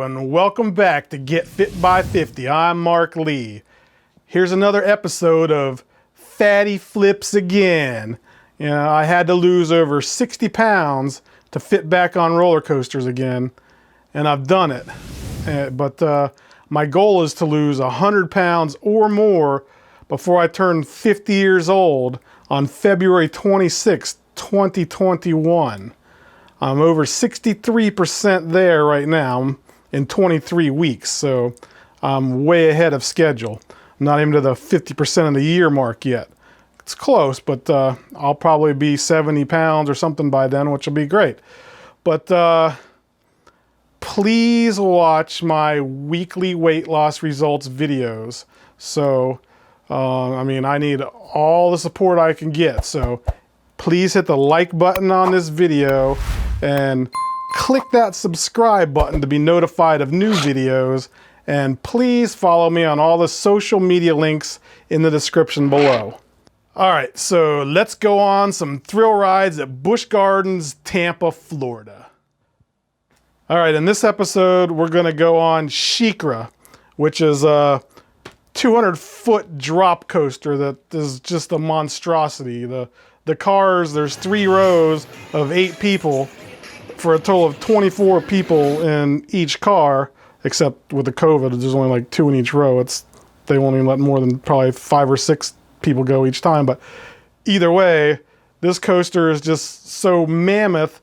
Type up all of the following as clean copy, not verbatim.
and welcome back to Get Fit by 50. I'm Mark Lee. Here's another episode of Fatty Flips Again. You know, I had to lose over 60 pounds to fit back on roller coasters again, and I've done it. But my goal is to lose 100 pounds or more before I turn 50 years old on February 26, 2021. I'm over 63% there right now in 23 weeks, so I'm way ahead of schedule. I'm not even to the 50% of the year mark yet. It's close, but I'll probably be 70 pounds or something by then, which will be great. But please watch my weekly weight loss results videos. So, I need all the support I can get. So please hit the like button on this video and click that subscribe button to be notified of new videos. And please follow me on all the social media links in the description below. All right, so let's go on some thrill rides at Busch Gardens, Tampa, Florida. All right, in this episode, we're gonna go on Sheikra, which is a 200-foot drop coaster that is just a monstrosity. The cars, there's 3 rows of 8 people for a total of 24 people in each car, except with the COVID, there's only like 2 in each row. They won't even let more than probably 5 or 6 people go each time. But either way, this coaster is just so mammoth,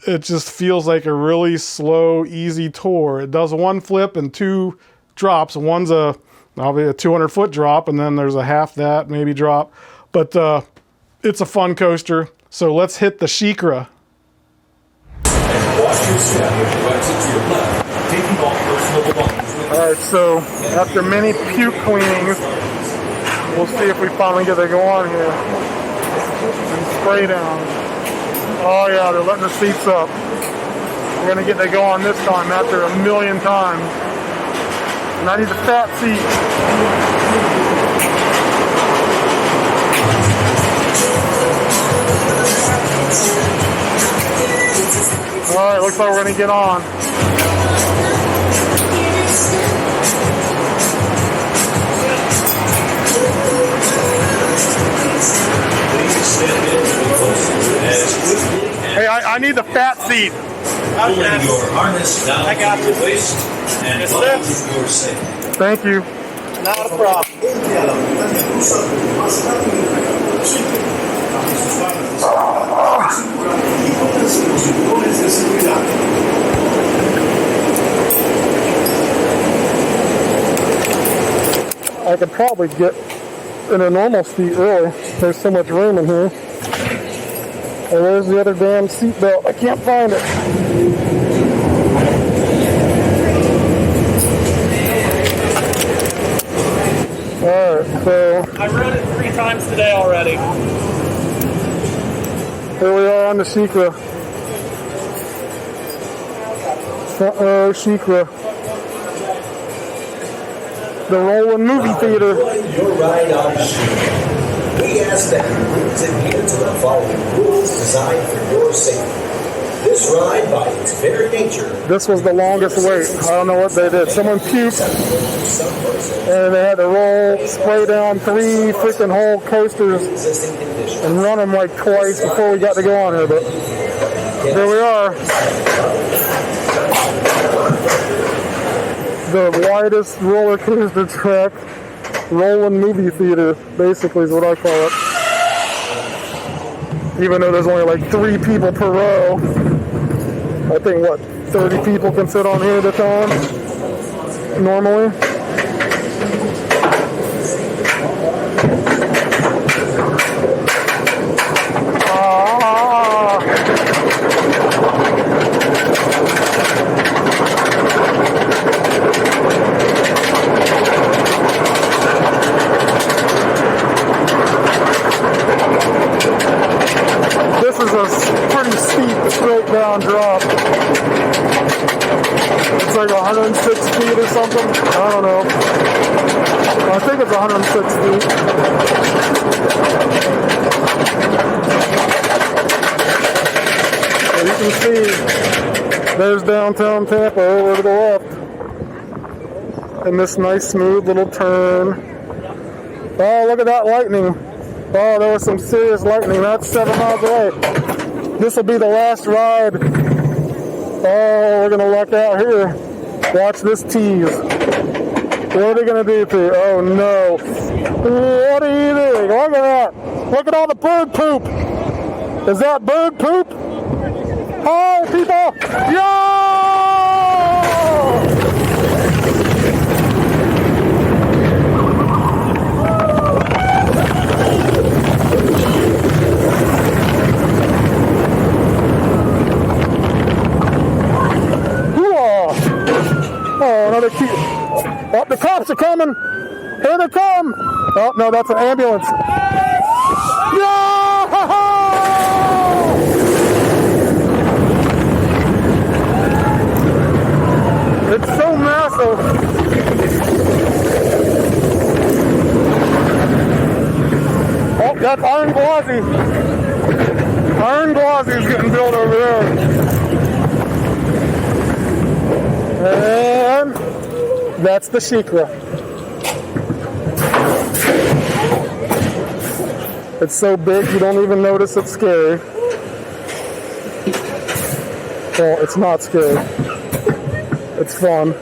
it just feels like a really slow, easy tour. It does 1 flip and 2 drops. One's probably a 200-foot drop, and then there's a half that, maybe drop. But it's a fun coaster, so let's hit the Sheikra. Alright, so after many puke cleanings, we'll see if we finally get to go on here and spray down. Oh yeah, they're letting the seats up. We're gonna get to go on this time after a million times. And I need the fat seat. Alright, looks like we're gonna get on. Hey, I need the fat seat. Pulling your harness down to your waist and buckle your seat. Thank you. Not a problem. I could probably get in a normal seat, really. There's so much room in here. And where's the other damn seat belt? I can't find it. Alright, so I rode it 3 times today already. here we are on the Sheikra. Front row Sheikra. The rolling movie theater. Your ride on Sheikra. We ask that you please adhere to the following rules designed for your safety. This ride, by its very nature, This was the longest wait. I don't know what they did. Someone puked, and they had to roll, spray down 3 freaking whole coasters and run them like twice before we got to go on here. But here we are. The widest roller coaster track, rolling movie theater, basically is what I call it. Even though there's only like 3 people per row. I think, 30 people can sit on here at a time, normally. This is a pretty steep straight down drop. It's like 106 feet or something. I don't know. I think it's 106 feet. So you can see there's downtown Tampa over to the left. in this nice smooth little turn. Oh, look at that lightning. Oh, there was some serious lightning. That's 7 miles away. This will be the last ride. Oh, we're going to luck out here. Watch this tease. What are they going to do to you? Oh, no. What are you doing? Look at that. Look at all the bird poop. Is that bird poop? Hi, people. Yo! Oh, another key. Oh, the cops are coming. Here they come. Oh, no, that's an ambulance. No! It's so massive. Oh, that's Iron Gwazi. Iron Gwazi is getting built over there. And that's the Sheikra. It's so big you don't even notice it's scary. Well, it's not scary. It's fun.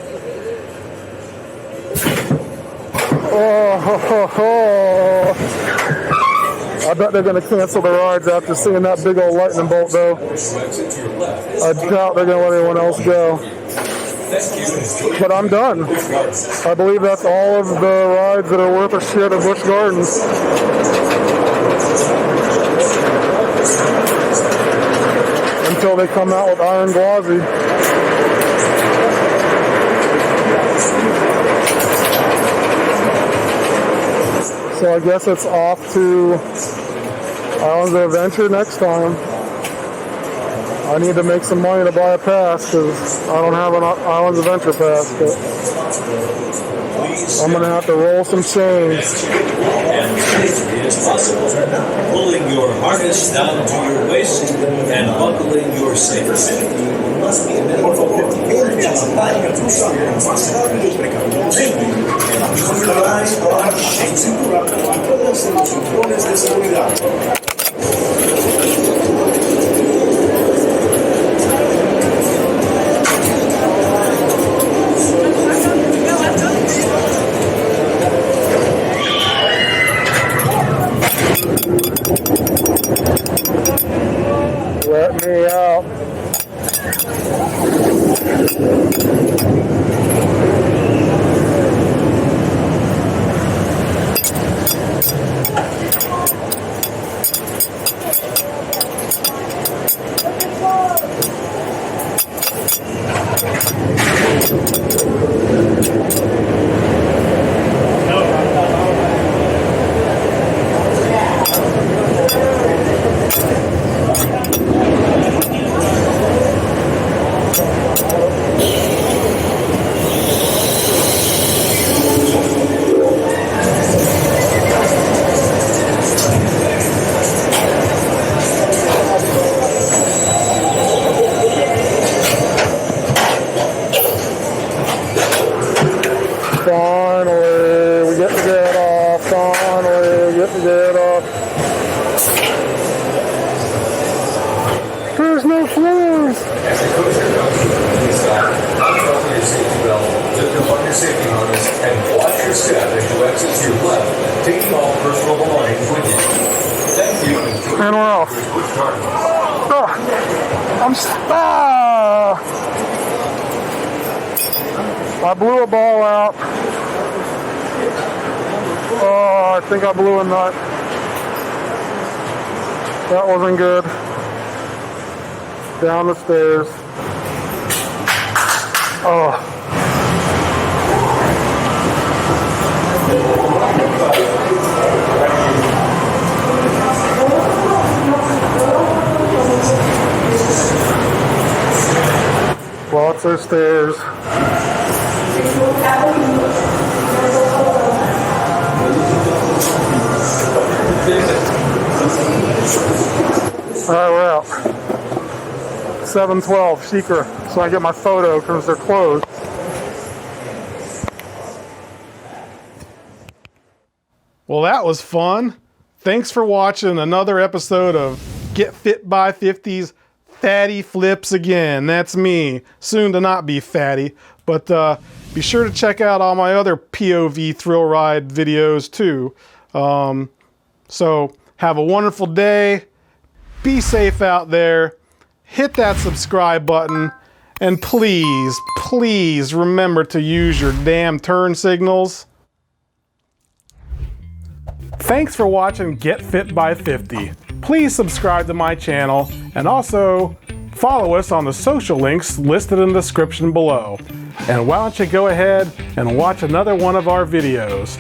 Oh, ho, ho, ho. I bet they're going to cancel the rides after seeing that big old lightning bolt, though. I doubt they're going to let anyone else go. But I'm done. I believe that's all of the rides that are worth a shit at Busch Gardens. Until they come out with Iron Gwazi. So I guess it's off to Islands of Adventure next time. I need to make some money to buy a pass because I don't have an Islands Adventure pass. But I'm going to have to roll some change. And safely as possible, pulling your harness down to your waist and buckling your safety. Must be a minimum of 50 Let me out. Finally, we get to get off. Finally, we get to get off. There's no floors. As the coaster comes to the side, unbuckle your safety belt, lift up on your safety harness, and watch your step as you exit to your left, taking all personal belongings with you. Thank you. And we're off. Oh, I'm I blew a ball out. Oh, I think I blew a nut. That wasn't good. Down the stairs. Oh. Lots of stairs. Alright, we're out. 712 Sheikra. So I get my photo because they're closed. Well, that was fun. Thanks for watching another episode of Get Fit by 50's Fatty Flips Again. That's me, soon to not be fatty. But be sure to check out all my other POV thrill ride videos too. So have a wonderful day. Be safe out there. Hit that subscribe button. And please, please remember to use your damn turn signals. Thanks for watching Get Fit by 50. Please subscribe to my channel and also follow us on the social links listed in the description below. And why don't you go ahead and watch another one of our videos.